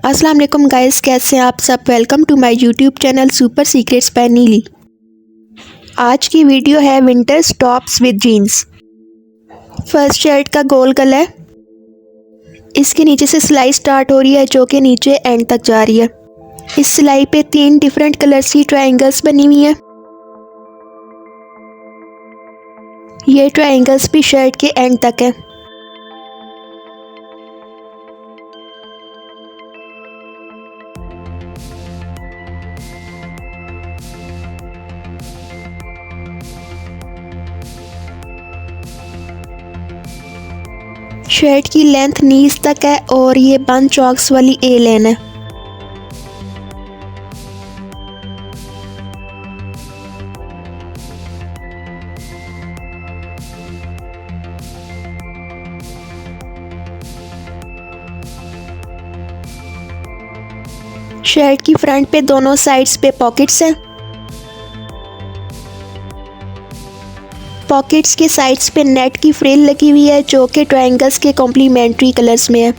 अस्सलाम वालेकुम गाइस, कैसे हैं आप सब। Welcome to my YouTube channel super secrets by Neeli. आज की वीडियो है winters tops with jeans. First shirt का गोल गला है, इसके नीचे से सिलाई स्टार्ट हो रही है जो कि नीचे एंड तक जा रही है। इस सिलाई पे 3 डिफरेंट कलर्स की ट्रायंगल्स बनी हुई हैं। ये ट्रायंगल्स भी शर्ट के एंड तक है। शर्ट की लेंथ नीज तक है और ये बंद चॉक्स वाली ए लेन है। शर्ट की फ्रंट पे दोनों साइड्स पे पॉकेट्स हैं। पॉकेट्स के साइड्स पे नेट की फ्रिल लगी हुई है जो कि ट्रायंगल्स के कॉम्प्लीमेंट्री कलर्स में है।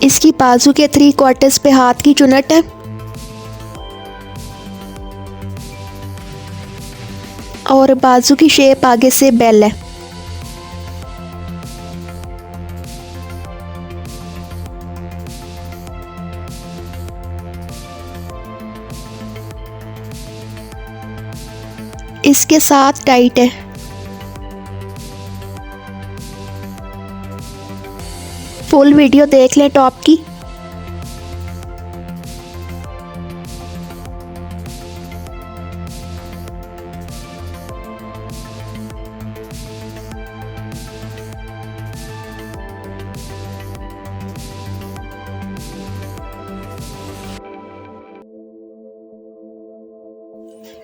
इसकी बाजू के 3 क्वार्टर्स पे हाथ की चुनट है और बाजू की शेप आगे से बेल है। इसके साथ टाइट है। फुल वीडियो देख लें टॉप की।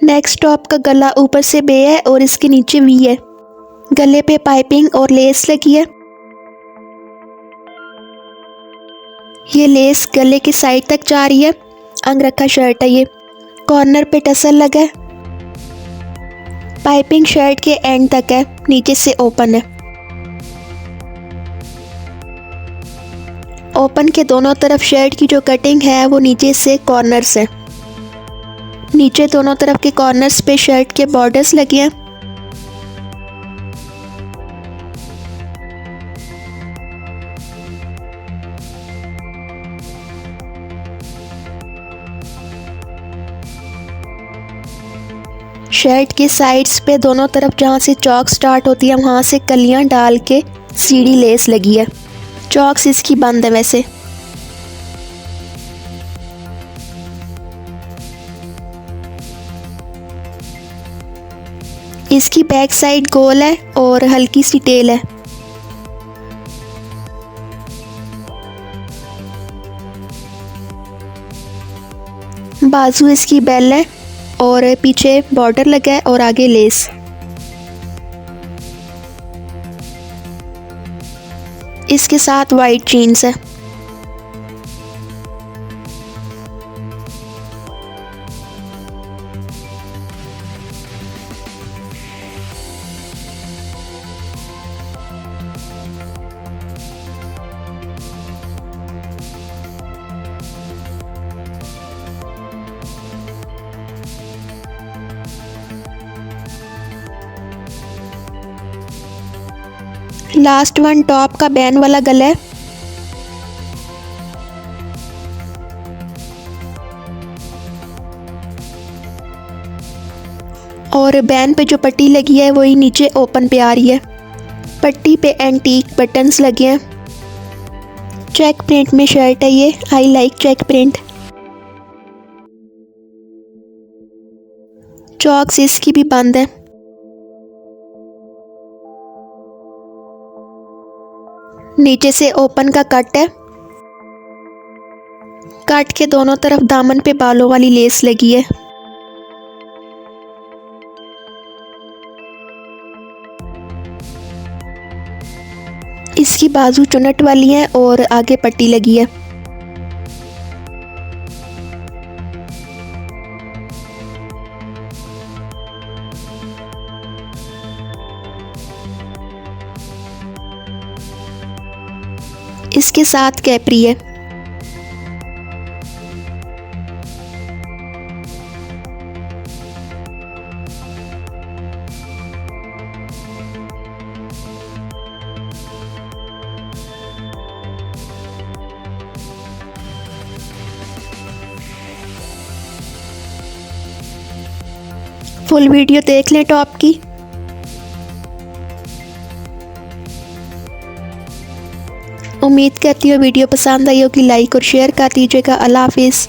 नेक्स्ट टॉप का गला ऊपर से बे है और इसके नीचे वी है। गले पे पाइपिंग और लेस लगी है। ये लेस गले की साइड तक जा रही है। अंग रखा शर्ट है ये। कॉर्नर पे टसल लगा है। पाइपिंग शर्ट के एंड तक है, नीचे से ओपन है। ओपन के दोनों तरफ शर्ट की जो कटिंग है वो नीचे से कॉर्नर्स है। नीचे दोनों तरफ के कॉर्नर्स पे शर्ट के बॉर्डर्स लगे हैं। शर्ट के साइड्स पे दोनों तरफ जहाँ से चौक स्टार्ट होती है वहाँ से कलियाँ डाल के सीढ़ी लेस लगी है। चौक्स इसकी बंद है वैसे। इसकी बैक साइड गोल है और हल्की सी टेल है। बाजू इसकी बेल है और पीछे बॉर्डर लगा है और आगे लेस। इसके साथ वाइट जीन्स है। लास्ट वन टॉप का बैन वाला गला है। और बैन पे जो पट्टी लगी है वही नीचे ओपन पे आ रही है। पट्टी पे एंटीक बटन्स लगे हैं। चेक प्रिंट में शर्ट है ये। I like check print. Checks इसकी भी बंद है। नीचे से ओपन का कट है। कट के दोनों तरफ दामन पे बालों वाली लेस लगी है। इसकी बाजू चुनट वाली हैं और आगे पट्टी लगी है। इसके साथ कैपरी है। फुल वीडियो देख लें टॉप की। उम्मीद करती हूँ वीडियो पसंद आई होगी, लाइक और शेयर कर दीजिएगा। अल्लाह हाफिज़।